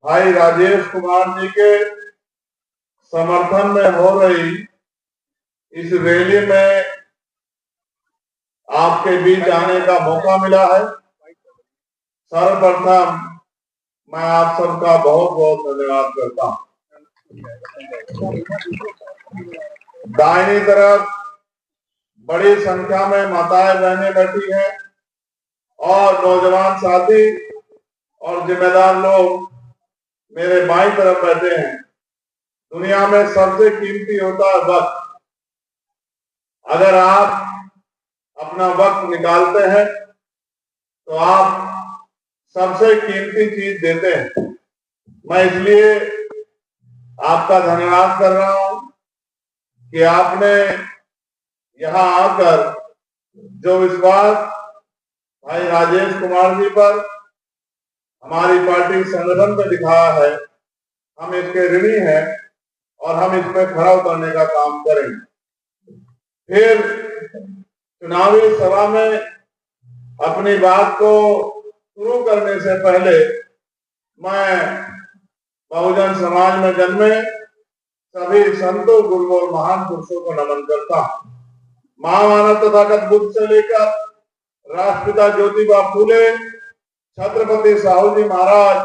भाई राजेश कुमार जी के समर्थन में हो रही इस रैली में आपके बीच आने का मौका मिला है। सर्वप्रथम मैं आप सबका बहुत बहुत धन्यवाद करता हूँ। दाहिनी तरफ बड़ी संख्या में माताएं बहनें बैठी हैं और नौजवान साथी और जिम्मेदार लोग मेरे बाईं तरफ बैठे हैं। दुनिया में सबसे कीमती होता है वक्त। अगर आप अपना वक्त निकालते हैं तो आप सबसे कीमती चीज देते हैं। मैं इसलिए आपका धन्यवाद कर रहा हूं कि आपने यहां आकर जो विश्वास भाई राजेश कुमार जी पर हमारी पार्टी संगठन में दिखाया है, हम इसके ऋणी हैं और हम इस पर खरा उतरने का काम करेंगे। फिर चुनावी सभा में अपनी बात को शुरू करने से पहले मैं बहुजन समाज में जन्मे सभी संतों, गुरुओं और महान पुरुषों को नमन करता हूँ। महामानव तथागत बुद्ध से लेकर राष्ट्रपिता ज्योतिबा फूले, छत्रपति साहू जी महाराज,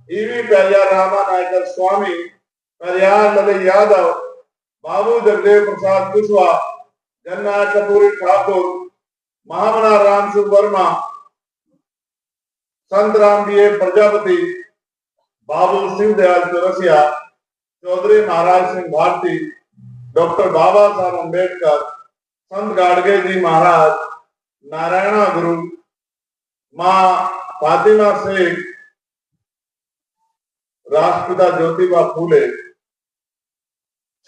ईवी पेरियार रामा नायकर स्वामी, पेरियार ललित यादव, बाबू जगदेव प्रसाद कुशवाहा, जननायक कपूरी ठाकुर, महामना राम वर्मा, संत राम बी प्रजापति, बाबू शिव दयाल चौरसिया, चौधरी महाराज सिंह भारती, डॉक्टर बाबा साहब अम्बेडकर, संत गाडगे जी महाराज, नारायणा गुरु, माँ फातिमा शेख, राष्ट्रपिता ज्योतिबा फूले,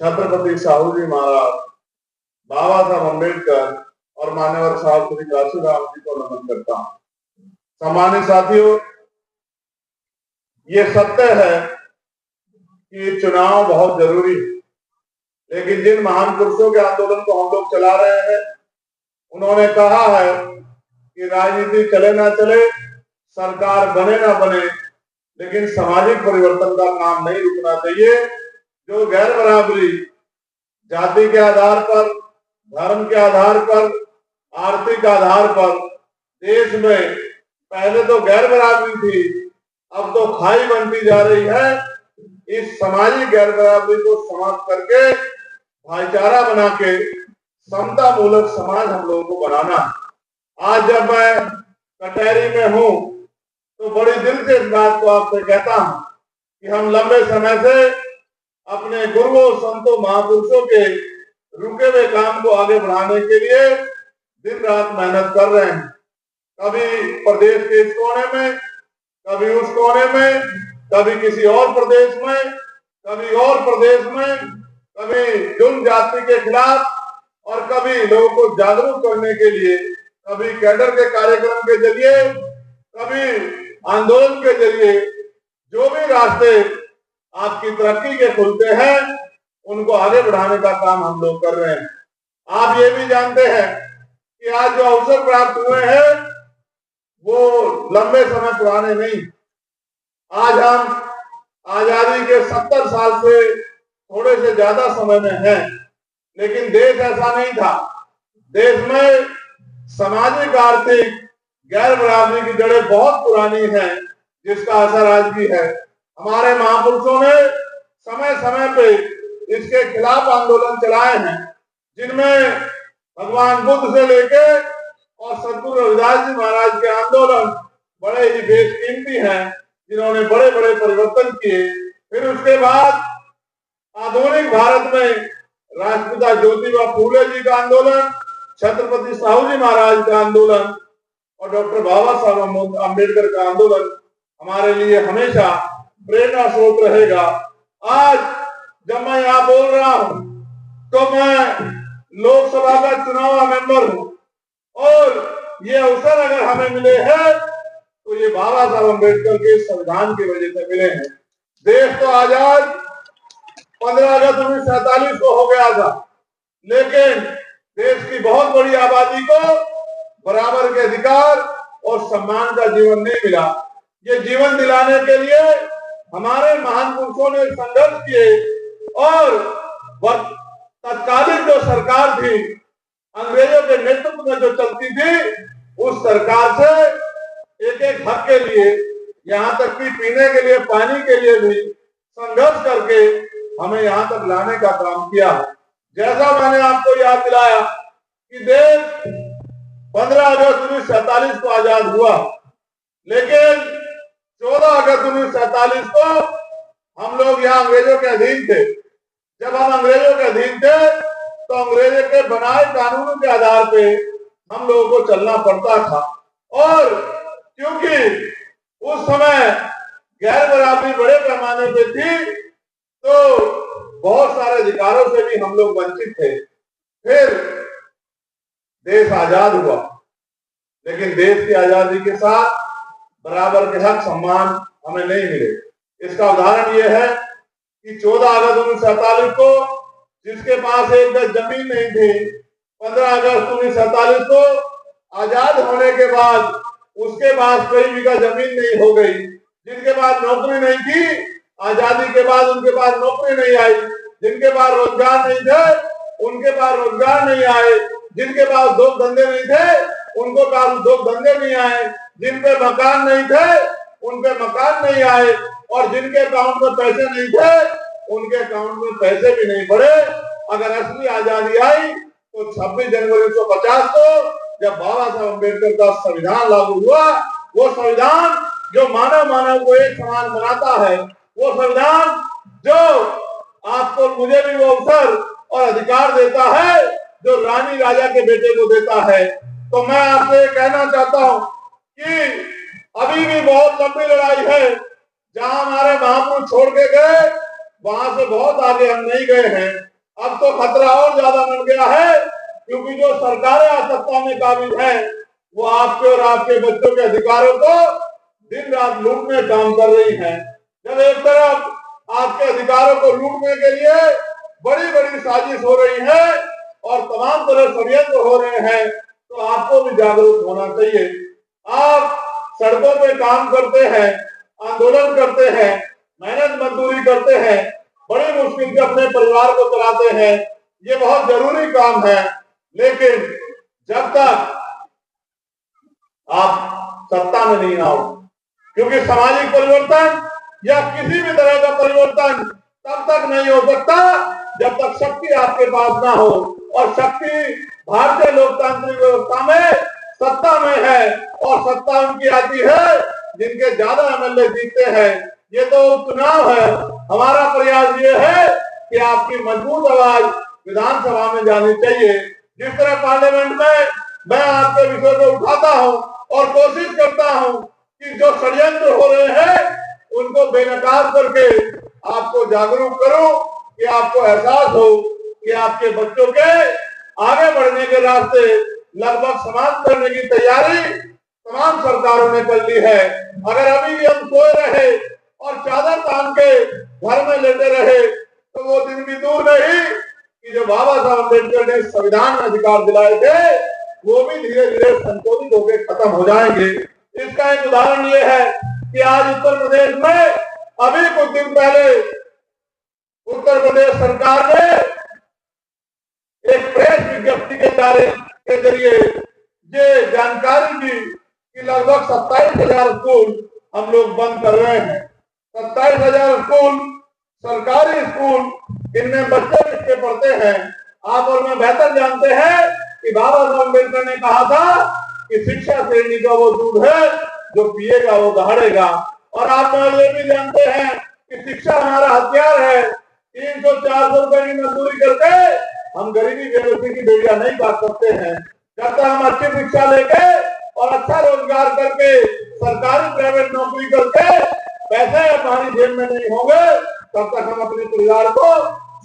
छत्रपति साहू जी महाराज, बाबा साहब अम्बेडकर और मान्यवर साहब श्री काशीराम जी को नमन करता हूँ। सम्मानित साथियों, ये सत्य है कि चुनाव बहुत जरूरी है, लेकिन जिन महान पुरुषों के आंदोलन को हम लोग चला रहे हैं, उन्होंने कहा है कि राजनीति चले ना चले, सरकार बने ना बने, लेकिन सामाजिक परिवर्तन का काम नहीं रुकना चाहिए। जो गैर बराबरी जाति के आधार पर, धर्म के आधार पर, आर्थिक आधार पर देश में पहले तो गैर बराबरी थी, अब तो खाई बनती जा रही है। इस सामाजिक गैर बराबरी को समाप्त करके भाईचारा बना के समता मूलक समाज हम लोगों को बनाना है। आज जब मैं कटहरी में हूँ तो बड़ी दिल से इस बात को आपसे कहता हूँ कि हम लंबे समय से अपने गुरुओं, संतों, महापुरुषों के रुके हुए काम को आगे बढ़ाने के लिए दिन रात मेहनत कर रहे हैं। कभी प्रदेश के इस कोने में, कभी उस कोने में, कभी किसी और प्रदेश में, कभी और प्रदेश में, कभी जुल्म जाति के खिलाफ और कभी लोगों को जागरूक करने के लिए, कभी कैडर के कार्यक्रम के जरिए, कभी आंदोलन के जरिए। जो भी रास्ते आपकी तरक्की के खुलते हैं, उनको आगे बढ़ाने का काम हम लोग कर रहे हैं। आप ये भी जानते हैं कि आज जो अवसर प्राप्त हुए हैं वो लंबे समय पुराने नहीं। आज हम आजादी के 70 साल से थोड़े से ज्यादा समय में हैं, लेकिन देश ऐसा नहीं था। देश में सामाजिक आर्थिक गैर बराबरी की जड़ें बहुत पुरानी हैं, जिसका असर आज भी है। हमारे महापुरुषों ने समय समय पे इसके खिलाफ आंदोलन चलाए हैं, जिनमें भगवान बुद्ध से लेके और सतगुरु रविदास जी महाराज के आंदोलन बड़े ही बेशकीमती हैं, जिन्होंने बड़े बड़े परिवर्तन किए। फिर उसके बाद आधुनिक भारत में राष्ट्रपिता ज्योतिबा फूले जी का आंदोलन, छत्रपति साहू जी महाराज का आंदोलन और डॉक्टर बाबा साहब अम्बेडकर का आंदोलन हमारे लिए हमेशा प्रेरणा स्रोत रहेगा। आज जब मैं यहाँ बोल रहा हूँ तो मैं लोकसभा का चुनाव मेंबर हूँ और ये अवसर अगर हमें मिले हैं तो ये बाबा साहब अम्बेडकर के संविधान की वजह से मिले हैं। देश तो आजाद 15 अगस्त 1947 को हो गया था, लेकिन देश की बहुत बड़ी आबादी को बराबर के अधिकार और सम्मान का जीवन नहीं मिला। ये जीवन दिलाने के लिए हमारे महान पुरुषों ने संघर्ष किए और तत्कालीन जो सरकार थी अंग्रेजों के नेतृत्व में जो चलती थी, उस सरकार से एक एक हक के लिए, यहाँ तक कि पीने के लिए, पानी के लिए भी संघर्ष करके हमें यहाँ तक लाने का काम किया है। जैसा मैंने आपको याद दिलाया कि देश 15 अगस्त 1947 को आजाद हुआ, लेकिन 14 अगस्त 1947 को हम लोग यहाँ अंग्रेजों के अधीन थे। जब हम अंग्रेजों के अधीन थे तो अंग्रेजों के बनाए कानूनों के आधार पे हम लोगों को चलना पड़ता था, और क्योंकि उस समय गैर बराबरी बड़े पैमाने पे थी तो बहुत सारे अधिकारों से भी हम लोग वंचित थे। फिर देश आजाद हुआ, लेकिन देश की आजादी के साथ बराबर के हक सम्मान हमें नहीं मिले। इसका उदाहरण यह है कि 14 अगस्त 1947 को जिसके पास एक गज जमीन नहीं थी, 15 अगस्त 1947 को आजाद होने के बाद उसके पास कई बीघा जमीन नहीं हो गई। जिनके पास नौकरी नहीं थी, आजादी के बाद उनके पास नौकरी नहीं आई। जिनके पास रोजगार नहीं थे, उनके पास रोजगार नहीं आए। जिनके पास दो धंधे नहीं थे, उनको पास दो धंधे नहीं आए। जिन पे मकान नहीं थे, उन पे मकान नहीं आए, और जिनके अकाउंट में पैसे नहीं थे, उनके अकाउंट में पैसे भी नहीं पड़े। अगर असली आजादी आई तो 26 जनवरी 1950 को जब बाबा साहब अम्बेडकर का संविधान लागू हुआ, वो संविधान जो मानव को एक समान बनाता है, वो संविधान जो आपको मुझे भी वो अवसर और अधिकार देता है जो रानी राजा के बेटे को देता है। तो मैं आपसे कहना चाहता हूं कि अभी भी बहुत लंबी लड़ाई है। जहां हमारे महापुरुष छोड़ के गए, वहां से बहुत आगे हम नहीं गए हैं। अब तो खतरा और ज्यादा बढ़ गया है, क्योंकि जो सरकारें सत्ता में काबिज हैं, वो आपके और आपके बच्चों के अधिकारों को दिन रात लूटने काम कर रही हैं। जब एक तरफ आपके अधिकारों को लूटने के लिए बड़ी बड़ी साजिश हो रही है और तमाम तरह षड्यंत्र हो रहे हैं, तो आपको भी जागरूक होना चाहिए। आप सड़कों पे काम करते हैं, आंदोलन करते हैं, मेहनत मजदूरी करते हैं, बड़ी मुश्किल से अपने परिवार को चलाते हैं, ये बहुत जरूरी काम है। लेकिन जब तक आप सत्ता में नहीं आओ, क्योंकि सामाजिक परिवर्तन या किसी भी तरह का परिवर्तन तब तक नहीं हो सकता जब तक शक्ति आपके पास ना हो। और शक्ति भारतीय लोकतांत्रिक व्यवस्था में सत्ता में है, और सत्ता उनकी आती है जिनके ज्यादा एमएलए जीतते हैं। ये तो चुनाव है। हमारा प्रयास ये है कि आपकी मजबूत आवाज विधानसभा में जानी चाहिए। जिस तरह पार्लियामेंट में मैं आपके विषय को उठाता हूं और कोशिश करता हूं कि जो षड्यंत्र हो रहे हैं उनको बेनकाब करके आपको जागरूक करूं, कि आपको एहसास हो कि आपके बच्चों के आगे बढ़ने के रास्ते लगभग समाप्त करने की तैयारी तमाम सरकारों ने कर ली है। अगर अभी भी हम सोए रहे और चादर तान के घर में लेटे रहे तो वो दिन भी दूर नहीं कि जो बाबा साहब अम्बेडकर ने संविधान में अधिकार दिलाए थे वो भी धीरे धीरे संशोधित होकर खत्म हो जाएंगे। इसका एक उदाहरण ये है कि आज उत्तर प्रदेश में अभी कुछ दिन पहले उत्तर प्रदेश सरकार ने एक प्रेस विज्ञप्ति के जरिए ये जानकारी दी कि लगभग 27,000 स्कूल हम लोग बंद कर रहे हैं। 27,000 स्कूल, सरकारी स्कूल, इनमें बच्चे किसके पढ़ते हैं? आप और मैं बेहतर जानते हैं कि बाबा साहब अम्बेडकर ने कहा था कि शिक्षा श्रेणी का वो दूध है जो पिएगा वो दहाड़ेगा। और आप ये भी जानते हैं कि शिक्षा हमारा हथियार है। 300-400 रुपए की मजदूरी करके हम गरीबी बेरोजगारी की बेड़ियां नहीं काट सकते हैं। जब तक हम अच्छी शिक्षा लेके और अच्छा रोजगार करके सरकारी प्राइवेट नौकरी करके पैसे हमारी जेब में नहीं होंगे, तब तक हम अपने परिवार को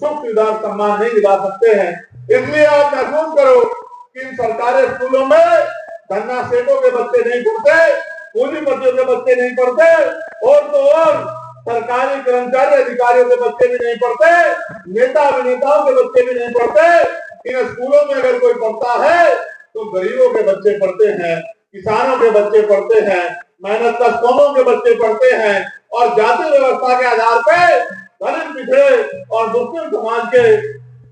सुख सुविधा सम्मान नहीं दिला सकते हैं। इसलिए आप महसूस करो कि इन सरकारी स्कूलों में धन्ना सेठों के बच्चे नहीं पढ़ते, पूंजीपतियों के बच्चे नहीं पढ़ते, और तो और सरकारी कर्मचारी अधिकारियों के बच्चे भी नहीं पढ़ते, नेता अभिनेताओं के बच्चे भी नहीं पढ़ते। इन स्कूलों में अगर कोई पढ़ता है तो गरीबों के बच्चे पढ़ते हैं, किसानों के बच्चे पढ़ते हैं, मेहनत कश कौमों के बच्चे पढ़ते हैं, और जाति व्यवस्था के आधार पे दलित, पिछड़े और मुस्लिम समाज के,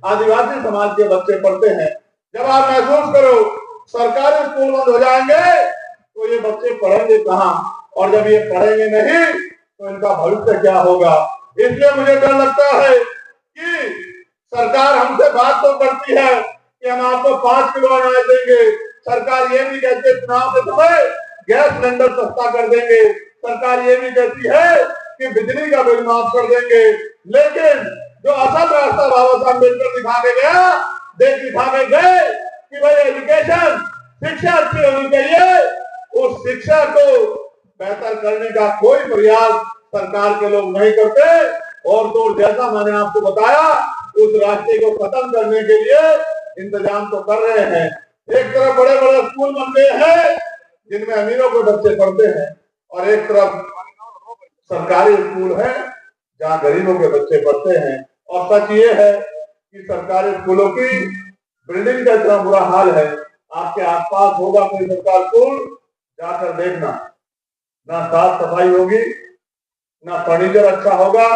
आदिवासी समाज के बच्चे पढ़ते हैं। जब आप महसूस करो सरकारी स्कूल बंद हो जाएंगे तो ये बच्चे पढ़ेंगे कहाँ, और जब ये पढ़ेंगे नहीं तो इनका भविष्य क्या होगा। इसलिए मुझे डर लगता है कि सरकार हमसे बात तो करती है कि हम आपको 5 किलो अनाज देंगे, सरकार ये भी कहती है चुनाव के समय गैस सिलेंडर सस्ता कर देंगे, सरकार ये भी कहती है कि बिजली का बिल माफ कर देंगे, लेकिन जो असल रास्ता बाबा साहब अम्बेडकर दिखा के गए कि भाई एजुकेशन, शिक्षा अच्छी होनी चाहिए, उस शिक्षा को बेहतर करने का कोई प्रयास सरकार के लोग नहीं करते। और तो जैसा मैंने आपको बताया उस रास्ते को खत्म करने के लिए इंतजाम तो कर रहे हैं। एक तरफ बड़े बड़े स्कूल बन गए हैं जिनमें अमीरों के बच्चे पढ़ते हैं, और एक तरफ सरकारी स्कूल है जहाँ गरीबों के बच्चे पढ़ते हैं। और सच ये है कि सरकारी स्कूलों की बिल्डिंग का इतना बुरा हाल है, आपके आसपास होगा कोई सरकारी स्कूल, जाकर देखना, ना साफ सफाई होगी, ना फर्नीचर अच्छा होगा,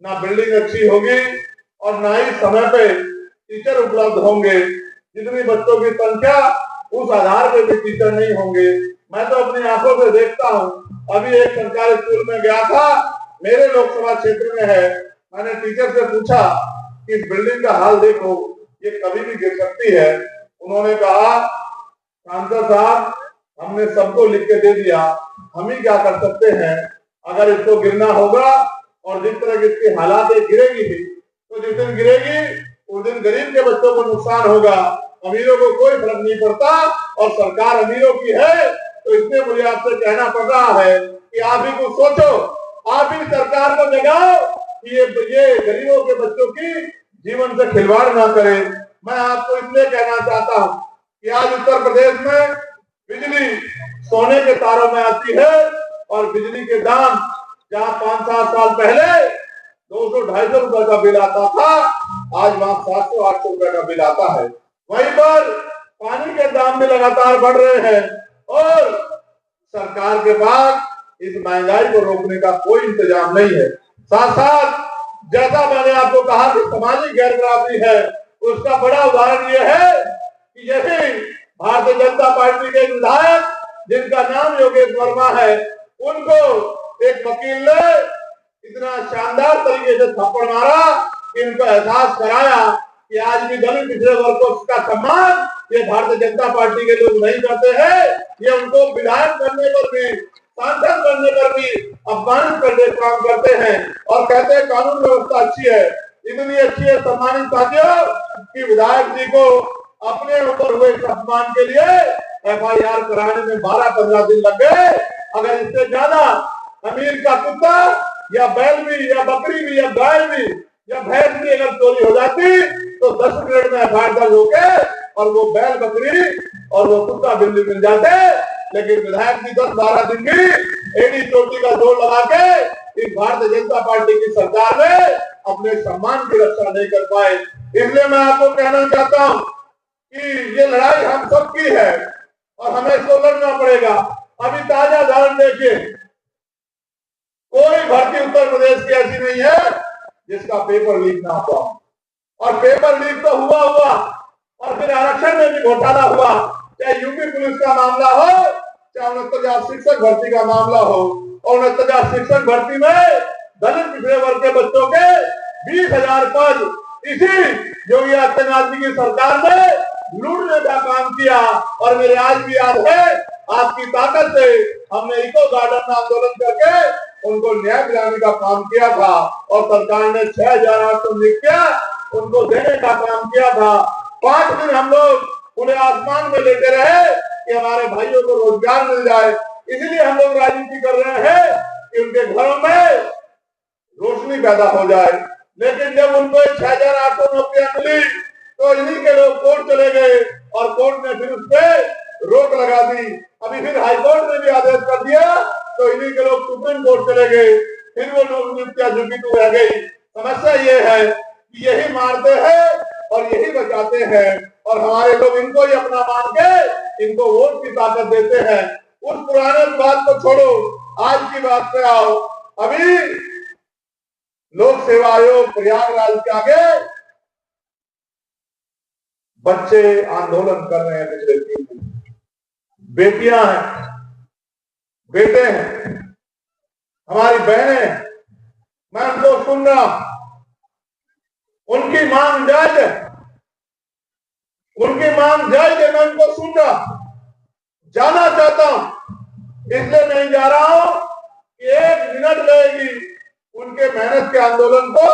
ना बिल्डिंग अच्छी होगी, और ना ही समय पे टीचर उपलब्ध होंगे। जितनी बच्चों की संख्या उस आधार पे भी टीचर नहीं होंगे। मैं तो अपनी आंखों से देखता हूँ। अभी एक सरकारी स्कूल में गया था, मेरे लोकसभा क्षेत्र में है। मैंने टीचर से पूछा कि इस बिल्डिंग का हाल देखो, ये कभी भी गिर सकती है। उन्होंने कहा, सांसद साहब हमने सबको लिख के दे दिया, हम ही क्या कर सकते हैं। अगर इसको गिरना होगा और जिस तरह की इसकी हालात गिरेगी ही, तो जिस दिन गिरेगी उस दिन गरीब के बच्चों को नुकसान होगा, अमीरों को कोई फर्क नहीं पड़ता। और सरकार अमीरों की है, तो इसलिए मुझे आपसे कहना पड़ रहा है कि आप ही कुछ सोचो, आप ही सरकार को जगाओ कि ये गरीबों के बच्चों की जीवन से खिलवाड़ ना करे। मैं आपको इसलिए कहना चाहता हूँ कि आज उत्तर प्रदेश में बिजली सोने के तारों में आती है, और बिजली के दाम जहाँ 5-7 साल पहले 200-250 रुपए का बिल आता था, आज वहां 700-800 रुपए का बिल आता है। वहीं पर पानी के दाम भी लगातार बढ़ रहे हैं, और सरकार के पास इस महंगाई को रोकने का कोई इंतजाम नहीं है। साथ साथ जैसा मैंने आपको कहा कि सामाजिक गैर बराबरी है, उसका बड़ा उदाहरण यह है कि यही भारतीय जनता पार्टी के विधायक जिनका नाम योगेश वर्मा है, उनको एक वकील ने इतना शानदार तरीके से थप्पड़ मारा कि उनको एहसास कराया कि आज भी दलित पिछड़े वर्ग को उसका सम्मान ये भारतीय जनता पार्टी के लोग नहीं करते हैं। ये उनको विधायक बनने पर भी, सांसद बनने पर भी अपमानित करने का काम करते हैं, और कहते हैं कानून व्यवस्था अच्छी है। इतनी अच्छी है सम्मानित साथियों कि विधायक जी को अपने ऊपर हुए अपमान के लिए FIR कराने में 12-15 दिन लग गए। अगर इससे ज्यादा अमीर का कुत्ता या बैल भी या बकरी भी या गाय भी या भैंस भी अगर चोरी हो जाती तो 10 मिनट में FIR दर्ज होके और वो बैल, बकरी और वो कुत्ता बिल्ली मिल जाते। लेकिन विधायक जी 10-12 दिन की एड़ी चोटी का जोर लगा के इस भारतीय जनता पार्टी की सरकार में अपने सम्मान की रक्षा नहीं कर पाए। इसलिए मैं आपको कहना चाहता हूँ कि ये लड़ाई हम सबकी है और हमें इसको लड़ना पड़ेगा। अभी ताजा उदाहरण देखिए, कोई भर्ती उत्तर प्रदेश की ऐसी नहीं है जिसका पेपर लीक ना हुआ, और पेपर लीक तो हुआ और फिर आरक्षण में भी घोटाला हुआ। चाहे यूपी पुलिस का मामला हो, चाहे 69,000 शिक्षक भर्ती का मामला हो, और 69,000 शिक्षक भर्ती में दलित पिछड़े वर्ग के बच्चों के 20,000 पद इसी योगी आदित्यनाथ जी की सरकार ने लूटने का काम किया। और मेरे आज भी याद है, आपकी ताकत से हमने इको गार्डन में आंदोलन करके उनको न्याय दिलाने का काम किया था, और सरकार ने 6,800 नियुक्तियां उनको देने का काम किया था। 5 दिन हम लोग पूरे आसमान में लेते रहे कि हमारे भाइयों को रोजगार मिल जाए। इसलिए हम लोग राजनीति कर रहे हैं कि उनके घरों में रोशनी पैदा हो जाए। लेकिन जब उनको 6,800 नौकरियां मिली तो इन्हीं के लोग कोर्ट चले गए, और कोर्ट ने फिर उस पर रोक लगा दी। अभी फिर हाईकोर्ट ने भी आदेश कर दिया तो इन्हीं के लोग सुप्रीम कोर्ट चले गए, फिर वो नियुक्तियां झुकी तो रह गई। समस्या ये है कि यही मारते हैं और यही बचाते हैं, और हमारे लोग इनको ही अपना मान के इनको वोट की ताकत देते हैं। उस पुराने बात को छोड़ो, आज की बात पे आओ। अभी लोक सेवा आयोग प्रयागराज के आगे बच्चे आंदोलन कर रहे हैं पिछले 3 दिन। बेटियां हैं, बेटे हैं, हमारी बहनें, मैं उनको सुन रहा हूं, उनकी मांग जायज है, उनकी मांग जायज है, मैं उनको सुन रहा हूं, जाना चाहता हूं, इसलिए नहीं जा रहा हूं कि 1 मिनट लगेगी उनके मेहनत के आंदोलन को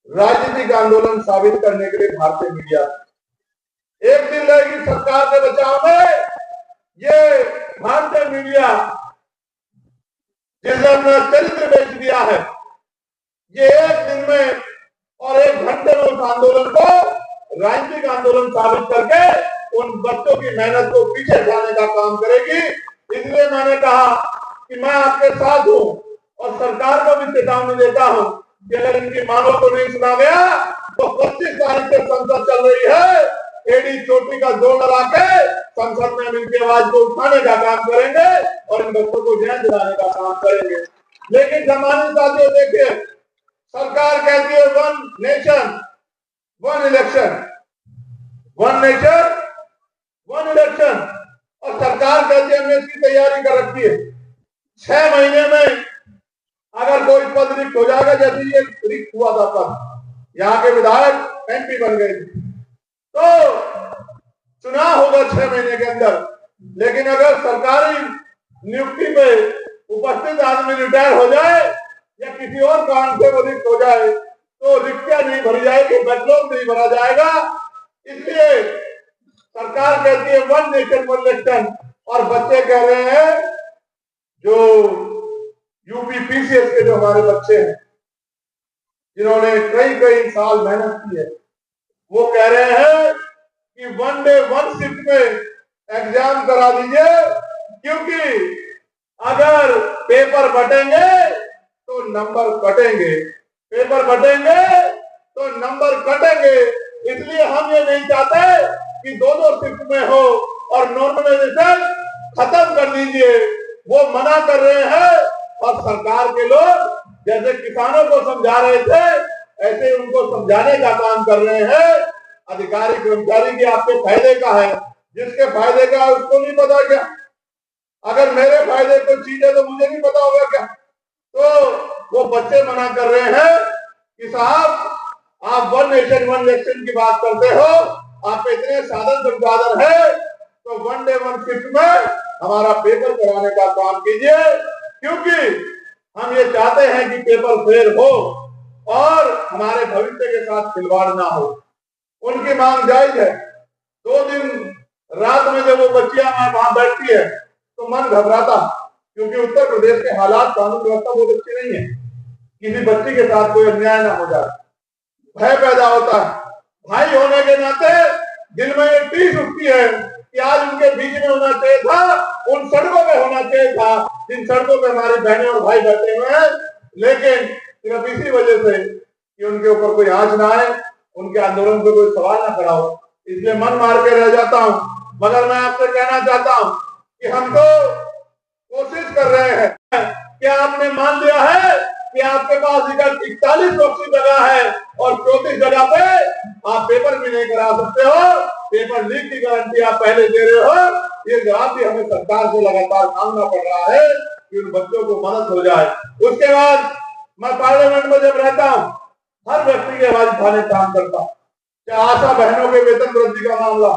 राजनीतिक आंदोलन साबित करने के लिए भारतीय मीडिया 1 दिन लगेगी सरकार के बचाव में। ये भारतीय मीडिया जिसने अपना चरित्र बेच दिया है, ये 1 दिन में और 1 घंटे में उस आंदोलन को राजनीतिक आंदोलन साबित करके उन बच्चों की मेहनत को पीछे जाने का काम करेगी। इसलिए मैंने कहा कि मैं आपके साथ हूं और सरकार को भी चेतावनी देता हूं कि अगर इनकी मांगों को नहीं सुना गया तो 25 तारीख से संसद चल रही है, एडी चोटी का जोर लगा के संसद में इनकी आवाज को उठाने का काम करेंगे और इन बच्चों को न्याय दिलाने का काम करेंगे। लेकिन सम्मानित साथियों, देखिए, सरकार कहती है 1 नेशन 1 इलेक्शन, 1 नेशन 1 इलेक्शन, और सरकार कहती है हमने इसकी तैयारी कर रखी है। 6 महीने में अगर कोई पद रिक्त हो जाएगा, जैसे ये रिक्त हुआ था पद, यहाँ के विधायक एमपी बन गए, तो चुनाव होगा 6 महीने के अंदर। लेकिन अगर सरकारी नियुक्ति पे उपस्थित आदमी रिटायर हो जाए या किसी और कारण से वो रिक्त हो जाए तो रिक्तियां नहीं भरी जाएगी, बैकलॉग नहीं भरा जाएगा। इसलिए सरकार कहती है 1 नेशन 1 इलेक्शन, और बच्चे कह रहे हैं, जो यूपी पीसीएस के जो हमारे बच्चे हैं जिन्होंने कई साल मेहनत की है, वो कह रहे हैं कि 1 डे 1 शिफ्ट में एग्जाम करा दीजिए, क्योंकि अगर पेपर बटेंगे तो नंबर कटेंगे, पेपर बटेंगे तो नंबर कटेंगे। इसलिए हम ये नहीं चाहते कि 2-2 शिफ्ट में हो और नॉर्मलाइजेशन खत्म कर दीजिए, वो मना कर रहे हैं। और सरकार के लोग जैसे किसानों को समझा रहे थे ऐसे उनको समझाने का काम कर रहे हैं। अधिकारी कर्मचारी भी आपके फायदे का है, जिसके फायदे का है उसको नहीं पता क्या? अगर मेरे फायदे को चीज है तो मुझे नहीं पता होगा क्या? तो वो बच्चे मना कर रहे हैं कि साहब आप 1 नेशन 1 इलेक्शन की बात करते हो, आप पे इतने साधन संसाधन है, तो 1 डे 1 शिफ्ट में हमारा पेपर कराने का काम कीजिए, क्योंकि हम ये चाहते हैं कि पेपर फेयर हो और हमारे भविष्य के साथ खिलवाड़ ना हो। उनकी मांग जायज है। 2 दिन रात में जब वो बच्चियां वहां बैठती है तो मन घबराता, क्योंकि उत्तर प्रदेश के हालात कानून व्यवस्था बहुत अच्छी नहीं है, किसी बच्ची के साथ कोई अन्याय ना हो जाए, भय पैदा होता है। भाई होने के नाते दिल में एक टीस उठती है कि आज उनके बीच में होना चाहिए था, उन सड़कों पे होना चाहिए था जिन सड़कों पे हमारी बहनें और भाई बैठे हुए हैं। लेकिन सिर्फ इसी वजह से कि उनके ऊपर कोई आंच ना आए, उनके आंदोलन पे कोई सवाल ना खड़ा हो, इसलिए मन मार के रह जाता हूं। मगर मैं आपसे कहना चाहता हूं कि हम तो कोशिश कर रहे हैं। क्या आपने मान लिया है कि आपके पास इधर 41 बॉक्सी जगह है और 34 जगह पे आप पेपर भी नहीं करा सकते हो, पेपर लीक की गारंटी आप पहले दे रहे हो। ये जवाब भी हमें सरकार से लगातार मांगना पड़ रहा है कि उन बच्चों को मदद हो जाए। उसके बाद मैं पार्लियामेंट में जब रहता हूँ, हर व्यक्ति की आवाज उठाने काम करता हूँ, चाहे आशा बहनों के वेतन वृद्धि का मामला,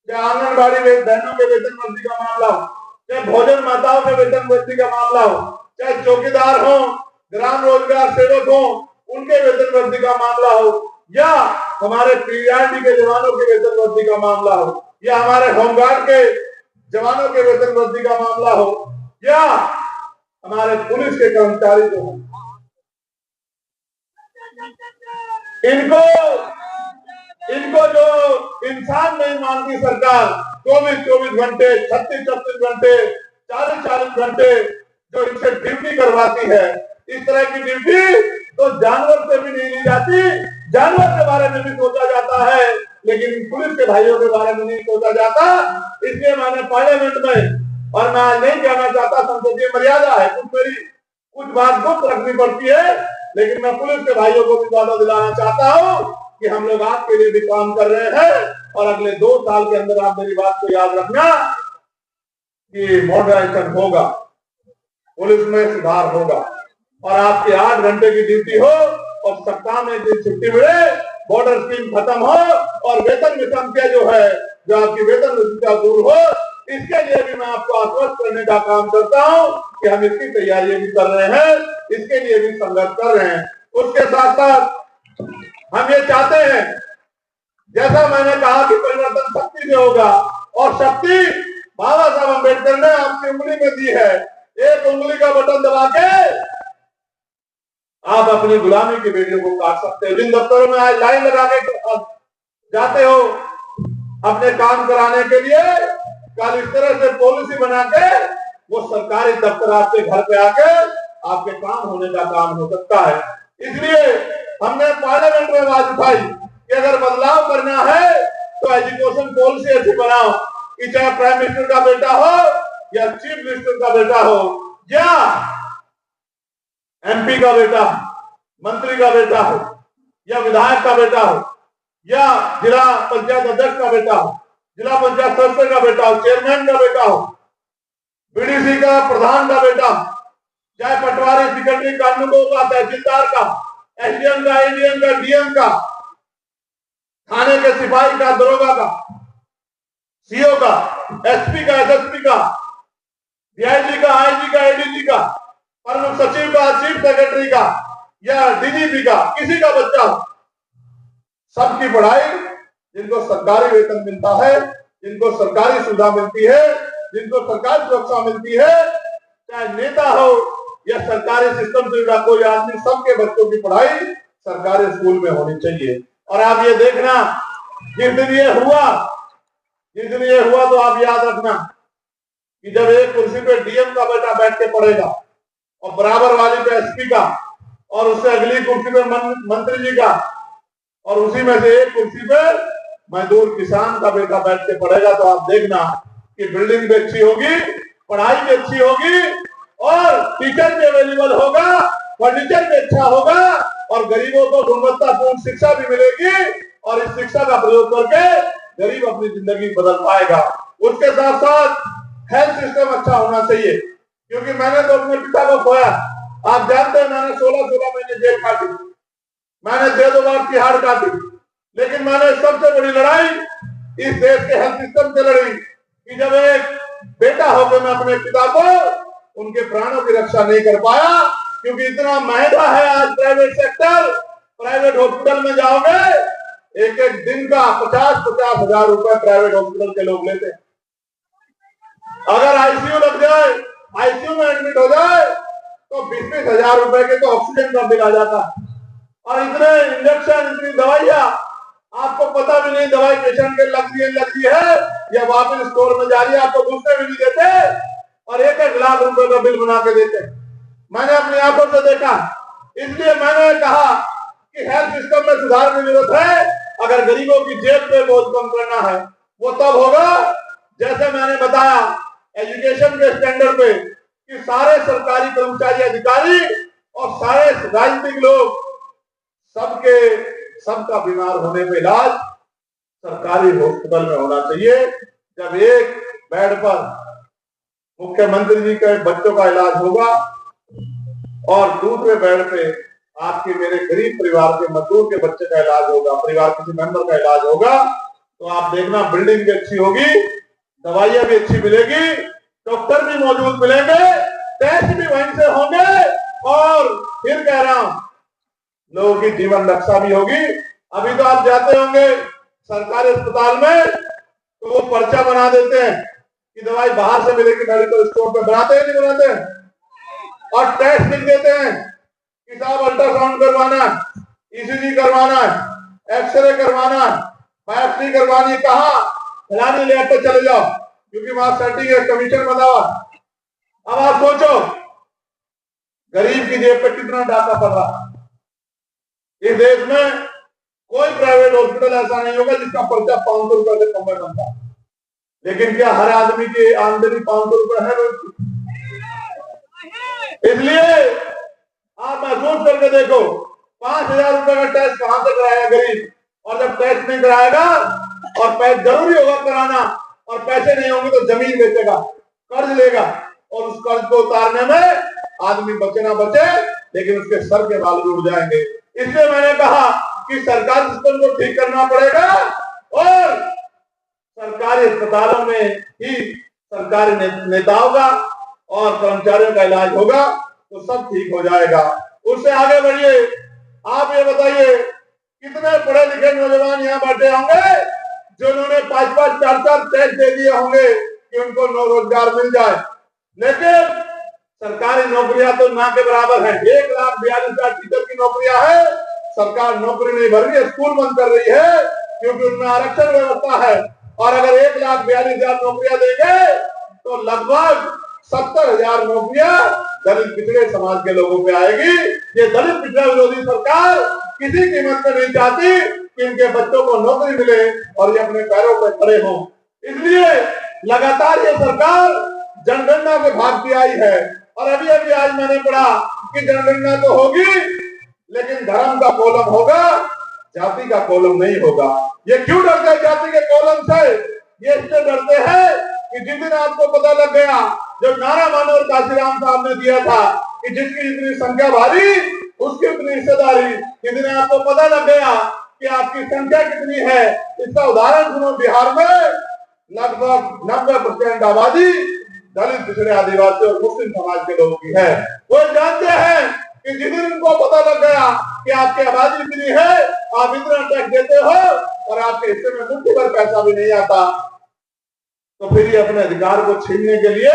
चाहे आंगनबाड़ी बहनों के वेतन वृद्धि का मामला हो, चाहे भोजन माताओं के वेतन वृद्धि का मामला हो, चाहे चौकीदार हो, ग्राम रोजगार सेवक हो, उनके वेतन वृद्धि का मामला हो, या हमारे पीआरडी के जवानों के वेतन वृद्धि का मामला हो, या हमारे होमगार्ड के जवानों के वेतन वृद्धि का मामला हो, या हमारे पुलिस के कर्मचारी जो हो, इनको जो इंसान नहीं मानती सरकार, 24 घंटे, 36 घंटे, 40 घंटे जो इनसे ड्यूटी करवाती है, इस तरह की ड्यूटी तो जानवर से भी नहीं ली जाती। जानवर के बारे में भी सोचा जाता है, लेकिन पुलिस के भाइयों के बारे में नहीं सोचा जाता। इसलिए मैंने पार्लियामेंट में, और मैं नहीं कहना चाहता, संसदीय मर्यादा है, कुछ मेरी कुछ बात गुप्त रखनी पड़ती है, लेकिन मैं पुलिस के भाइयों को भी वादा दिलाना चाहता हूं कि हम लोग आपके लिए भी काम कर रहे हैं और अगले 2 साल के अंदर आप मेरी बात को याद रखना कि मॉडर्नाइजेशन होगा, पुलिस में सुधार होगा और आपके 8 घंटे की ड्यूटी हो और सप्ताह में दिन छुट्टी मिले, बॉर्डर स्कीम खत्म हो और वेतन विषमता जो है, जो आपकी वेतन विषमता दूर हो, इसके लिए भी मैं आपको आश्वस्त करने का काम करता हूं कि हम इसकी तैयारी भी कर रहे हैं, इसके लिए भी संघर्ष कर रहे हैं। उसके साथ साथ हम ये चाहते हैं, जैसा मैंने कहा कि परिवर्तन शक्ति से होगा और शक्ति बाबा साहब अम्बेडकर ने आपकी उंगली में दी है। एक उंगली का बटन दबा के आप अपनी गुलामी की बेड़ियों को काट सकते हो। जिन दफ्तरों में आज लाइन लगा के जाते हो अपने काम कराने के लिए, कल इस तरह से पॉलिसी बना के वो सरकारी दफ्तर आपके घर पे आके आपके काम होने का काम हो सकता है। इसलिए हमने पार्लियामेंट में आवाज उठाई कि अगर बदलाव करना है तो एजुकेशन पॉलिसी ऐसी बनाओ कि चाहे प्राइम मिनिस्टर का बेटा हो या चीफ मिनिस्टर का बेटा हो या एमपी का बेटा, मंत्री का बेटा हो या विधायक का बेटा हो या जिला पंचायत अध्यक्ष का बेटा हो, जिला पंचायत सदस्य का बेटा हो, चेयरमैन का बेटा हो, बीडीसी का प्रधान का बेटा हो, चाहे पटवारी, सेक्रेटरी, कानूनगो का, तहसीलदार का, एसडीएम का, एडीएम का, डीएम का, थाने के सिपाही का, दरोगा का, सीओ का, एसपी का, एसएसपी का, डीआईजी का, आईजी का, एडीजी का, प्रमुख सचिव का, चीफ सेक्रेटरी का या डीजीपी का, किसी का बच्चा हो, सबकी पढ़ाई, जिनको सरकारी वेतन मिलता है, जिनको सरकारी सुविधा मिलती है, जिनको सरकारी सुरक्षा मिलती है, चाहे नेता हो या सरकारी सिस्टम से जुड़ा कोई आदमी, सबके बच्चों की पढ़ाई सरकारी स्कूल में होनी चाहिए। और आप ये देखना, जिस दिन ये हुआ तो आप याद रखना कि जब एक कुर्सी पे डीएम का बेटा बैठ के पढ़ेगा और बराबर वाली पे एसपी का और उससे अगली कुर्सी पे मंत्री जी का और उसी में से एक कुर्सी पे मजदूर किसान का बेटा बैठ के पढ़ेगा, तो आप देखना कि बिल्डिंग भी अच्छी होगी, पढ़ाई भी अच्छी होगी और टीचर भी अवेलेबल होगा, फर्नीचर भी अच्छा होगा और गरीबों को गुणवत्तापूर्ण शिक्षा भी मिलेगी और इस शिक्षा का प्रयोग करके गरीब अपनी जिंदगी बदल पाएगा। उसके साथ साथ हेल्थ सिस्टम अच्छा होना चाहिए, क्योंकि मैंने तो अपने पिता को खोया। आप जानते हैं मैंने 16 महीने जेल काटी, मैंने 2 बार तिहाड़ काटी, लेकिन मैंने सबसे बड़ी लड़ाई इस देश के हेल्थ सिस्टम से लड़ी कि जब एक बेटा होकर मैं अपने पिता को उनके प्राणों की रक्षा नहीं कर पाया, क्योंकि इतना महंगा है आज प्राइवेट सेक्टर। प्राइवेट हॉस्पिटल में जाओगे, एक एक दिन का 50-50 हजार रुपए प्राइवेट हॉस्पिटल के लोग लेते हैं। अगर आईसीयू लग जाए, आईसीयू में एडमिट हो जाए तो 20-20 हजार रुपए के तो ऑक्सीजन का बिल आ जाता है। और इतने इंजेक्शन, इतनी दवाइयां, आपको पता भी नहीं दवाई पेशेंट के लगती है या वापस स्टोर में जा रही है, आपको दूसरे भी नहीं देते और 1-1 लाख रुपए का बिल बना के देते। मैंने अपनी आंखों से देखा, इसलिए मैंने कहा कि हेल्थ सिस्टम में सुधार की जरूरत है। अगर गरीबों की जेब पे बोझ कम करना है वो तब होगा जैसे मैंने बताया एजुकेशन के स्टैंडर्ड पे कि सारे सरकारी कर्मचारी, अधिकारी और सारे राजनीतिक लोग सबका बीमार होने पे इलाज सरकारी हॉस्पिटल में होना चाहिए। जब एक बेड पर मुख्यमंत्री जी के बच्चों का इलाज होगा और दूसरे बेड पे आपके मेरे गरीब परिवार के मजदूर के बच्चे का इलाज होगा, परिवार किसी मेंबर का इलाज होगा, तो आप देखना बिल्डिंग भी अच्छी होगी, दवाइयां भी अच्छी मिलेगी, डॉक्टर भी मौजूद मिलेंगे, टेस्ट भी वहीं से होंगे और फिर कह रहा हूं लोगों की जीवन रक्षा भी होगी। अभी तो आप जाते होंगे सरकारी अस्पताल में तो वो पर्चा बना देते हैं कि दवाई बाहर से मिलेगी, मेडिकल स्टोर पे बनाते हैं, नहीं बनाते हैं, और टेस्ट लिख देते हैं कि साहब अल्ट्रासाउंड करवाना है, ईसीजी करवाना है, एक्सरे करवाना है, बायोप्सी करवानी है, कहा फलानी लैब पे चले जाओ क्योंकि वहां सेटिंग है, कमीशन बना हुआ। अब आप सोचो गरीब की जेब पे कितना डाका पड़ रहा। इस देश में कोई प्राइवेट हॉस्पिटल ऐसा नहीं होगा जिसका पर्चा 500 रुपए से कम में बनता, लेकिन क्या हर आदमी की आमदनी 500 रुपए है? इसलिए आप महसूस करके देखो, 5,000 रुपए का टेस्ट कहां से कराएगा गरीब? और जब टेस्ट नहीं कराएगा और पैसे जरूरी होगा कराना और पैसे नहीं होंगे तो जमीन बेचेगा, कर्ज लेगा, और उस कर्ज को उतारने में आदमी बचे ना बचे लेकिन उसके सर के बाल भी उड़ जाएंगे। इसलिए मैंने कहा कि सरकारी सिस्टम को ठीक करना पड़ेगा और सरकारी अस्पतालों में ही सरकारी नेताओं का और कर्मचारियों का इलाज होगा तो सब ठीक हो जाएगा। उससे आगे बढ़िए, आप ये बताइए कितने पढ़े लिखे नौजवान यहाँ बैठे होंगे जिन्होंने 5-5 4-4 टेस्ट दे दिए होंगे कि उनको रोजगार मिल जाए, लेकिन सरकारी नौकरियां तो ना के बराबर है। 1,42,000 टीचर की नौकरियां है, सरकार नौकरी नहीं भर रही है, स्कूल बंद कर रही है क्योंकि उनमें आरक्षण व्यवस्था है। और अगर 1,42,000 नौकरियां देंगे तो लगभग 70,000 नौकरियां दलित पिछड़े समाज के लोगों पे आएगी। ये दलित पिछड़ा विरोधी सरकार किसी कीमत पे नहीं चाहती कि इनके बच्चों को नौकरी मिले और ये अपने पैरों पर खड़े हों। इसलिए लगातार ये सरकार जनगणना के भागती आई है और अभी अभी आज मैंने पढ़ा कि जनगणना तो होगी लेकिन धर्म का कॉलम होगा, जाति का कॉलम नहीं होगा। ये क्यों डरते हैं जाति के कॉलम से? ये इससे डरते हैं कि जिस दिन आपको पता लग गया, जो नारा मानोर काशीराम साहब ने दिया था कि जिसकी जितनी संख्या भारी उसकी उतनी हिस्सेदारी, जिस दिन आपको पता लग गया कि आपकी संख्या कितनी है, इसका उदाहरण सुनो, बिहार में लगभग 90% आबादी दलित पिछड़े आदिवासी और मुस्लिम समाज के लोगों की है। वो जानते हैं कि जिस दिन उनको पता लग गया कि आपकी आबादी इतनी है, आप इतना टैक्स देते हो और आपके हिस्से में मुट्ठी भर पैसा भी नहीं आता, तो फिर ये अपने अधिकार को छीनने के लिए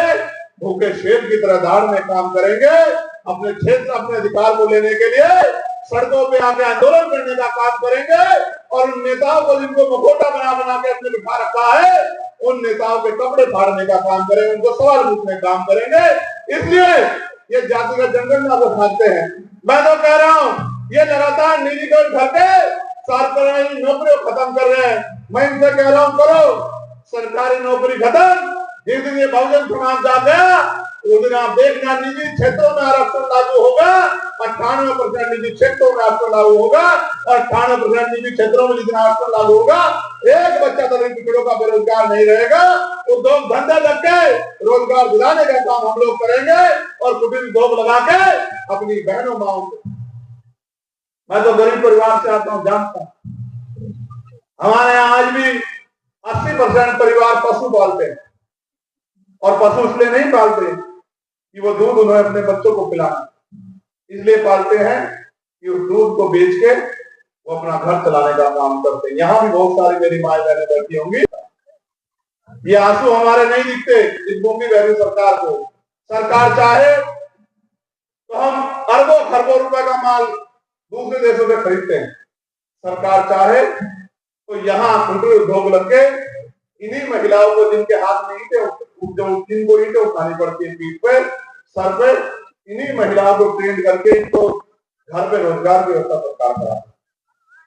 भूखे शेर की तरह दाड़ में काम करेंगे। अपने क्षेत्र, अपने अधिकार को लेने के लिए सड़कों पे आके आंदोलन करने का काम करेंगे और उन नेताओं को जिनको मुखौटा बना बना के अपने बिठा रखा है, उन नेताओं के कपड़े फाड़ने का काम करेंगे, उनको सवाल पूछने का काम करेंगे। इसलिए ये जातिगत जनगणना को भागते हैं। मैं तो कह रहा हूँ ये लगातार निजीकरण करके सरकारी नौकरियों खत्म कर रहे हैं। मैं इनसे कह रहा हूँ करो सरकारी नौकरी खत्म। जिस दिन ये बहुजन समाज जा गया उस दिन आप देखना निजी क्षेत्रों में आरक्षण लागू होगा, 98% निजी क्षेत्रों में आरक्षण लागू होगा और 98% निजी क्षेत्रों में जितना आरक्षण लागू होगा, एक बच्चा दलित पिछड़ों का बेरोजगार नहीं रहेगा। उद्योग धंधा लग के रोजगार दिलाने का काम हम लोग करेंगे और कुटीर उद्योग लगा के अपनी बहनों माओ को। मैं तो गरीब परिवार से आता हूँ, जानता हूँ हमारे यहाँ आज भी 80% परिवार पशु पालते हैं और पशु इसलिए नहीं पालते कि वो दूध उन्हें अपने बच्चों को पिलाना, इसलिए पालते हैं कि उस दूध को बेच के वो अपना घर चलाने का काम करते हैं। यहाँ भी बहुत सारी मेरी माए बहनें बैठी होंगी, ये आंसू हमारे नहीं दिखते इस भूमि वैल्यू सरकार को। सरकार चाहे तो हम अरबों खरबों रुपए का माल दूसरे देशों से खरीदते हैं, सरकार चाहे तो यहाँ कुटीर उद्योग लग के इन्हीं महिलाओं को जिनके हाथ में ईंटें, जिनको ईंटें उठानी पड़ती है पीठ पे, सर पे, इन्हीं महिलाओं को ट्रेन करके इनको घर पे रोजगार की व्यवस्था सरकार करा।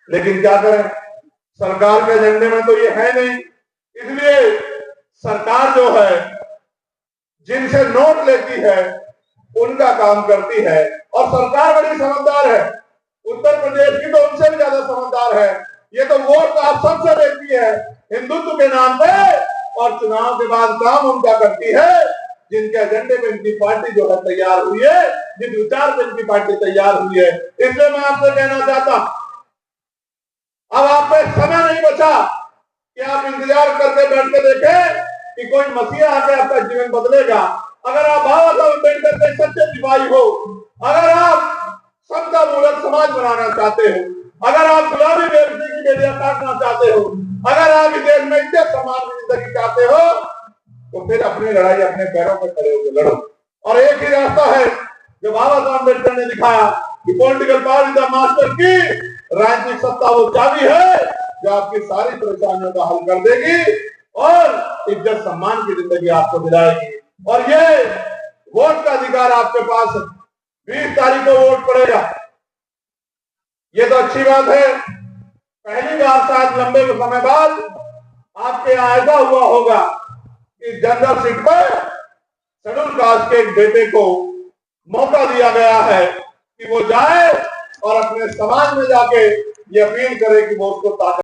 लेकिन क्या करें, सरकार के एजेंडे में तो ये है नहीं। इसलिए सरकार जो है जिनसे नोट लेती है उनका काम करती है और सरकार बड़ी समझदार है। उत्तर प्रदेश की तो उनसे भी ज्यादा समझदार है। ये तो वोट आप सबसे लेती है हिंदुत्व के नाम पे और चुनाव के बाद काम उनका करती है जिनके एजेंडे में इनकी पार्टी जो है तैयार हुई है, जिस विचार पे इनकी पार्टी तैयार हुई है। इसलिए मैं आपसे कहना चाहता हूं, अब आप पे समय नहीं बचा कि आप इंतजार करके बैठ के देखें कि कोई मसीहा आके आपका जीवन बदलेगा। अगर आप बाबा साहब अम्बेडकर के सच्चे सिपाही हो, अगर आप समता मूलक समाज बनाना चाहते हो, अगर आप गुलामी बेइज्जती की बेड़ियां काटना चाहते हो, अगर आप इस देश में इज्जत समान जिंदगी चाहते हो, तो फिर अपनी लड़ाई अपने पैरों पर खड़े होकर लड़ो। और एक ही रास्ता है जो बाबा साहब अम्बेडकर ने दिखाया कि political power is the master की, राजनीतिक सत्ता वो चाबी है जो आपकी सारी परेशानियों का हल कर देगी और इज्जत सम्मान की जिंदगी आपको दिलाएगी। और ये वोट का अधिकार आपके पास 20 तारीख को वोट पड़ेगा। ये तो अच्छी बात है, पहली बार शायद लंबे समय बाद आपके यहाँ ऐसा हुआ होगा कि जनरल सीट पर शेड्यूल कास्ट के एक बेटे को मौका दिया गया है कि वो जाए और अपने समाज में जाके ये अपील करे कि वो उसको ताकत